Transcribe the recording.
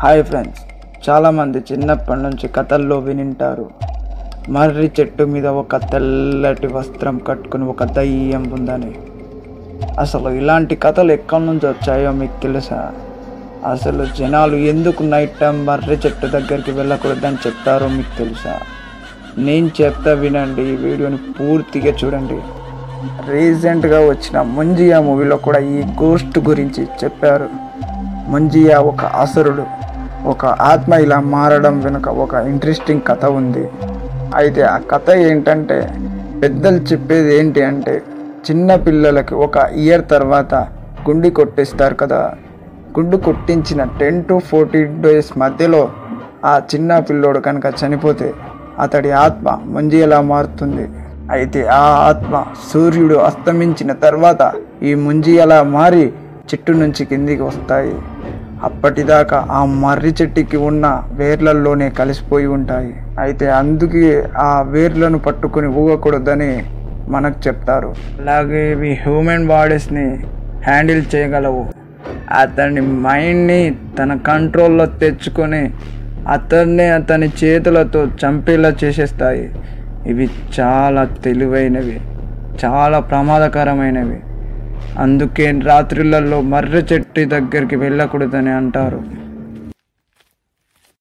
Hi friends, చాలామంది చిన్నప్పటి నుంచి కథల్లో వినింటారు. మర్రి చెట్టు మీద ఒక తెల్లటి వస్త్రం కట్టుకుని ఒక దయ్యం ఉందని. అసలు ఇలాంటి కథలు ఎక్కడి నుంచి వచ్చాయో మీకు తెలుసా? అసలు జనాలు ఎందుకు నైట్ టైం మర్రి చెట్టు దగ్గరికి వెళ్ళకూడదని చెప్తారో మీకు తెలుసా? నేను చెప్తా, వినండి. ఈ వీడియోని పూర్తిగా చూడండి. రీసెంట్గా వచ్చిన ముంజియా మూవీలో కూడా ఈ గోస్ట్ గురించి చెప్పారు. ముంజియా ఒక అసురుడు, ఒక ఆత్మ ఇలా మారడం వెనుక ఒక ఇంట్రెస్టింగ్ కథ ఉంది. అయితే ఆ కథ ఏంటంటే, పెద్దలు చెప్పేది ఏంటి అంటే, చిన్న పిల్లలకి ఒక ఇయర్ తర్వాత గుండు కొట్టిస్తారు కదా. గుండు కొట్టించిన 10 to 14 days మధ్యలో ఆ చిన్న పిల్లోడు కనుక చనిపోతే అతడి ఆత్మ ముంజియలా మారుతుంది. అయితే ఆ ఆత్మ సూర్యుడు అస్తమించిన తర్వాత ఈ ముంజియలా మారి చెట్టు నుంచి కిందికి వస్తాయి. అప్పటిదాకా ఆ మర్రి చెట్టుకి ఉన్న వేర్లలోనే కలిసిపోయి ఉంటాయి. అయితే అందుకే ఆ వేర్లను పట్టుకుని ఊగకూడదని మనకు చెప్తారు. అలాగే ఇవి హ్యూమన్ బాడీస్ని హ్యాండిల్ చేయగలవు. అతని మైండ్ని తన కంట్రోల్లో తెచ్చుకొని అతని చేతులతో చంపేలా చేసేస్తాయి. ఇవి చాలా తెలివైనవి, చాలా ప్రమాదకరమైనవి. అందుకే రాత్రులలో మర్రి చెట్టు దగ్గరికి వెళ్ళకూడదని అంటారు.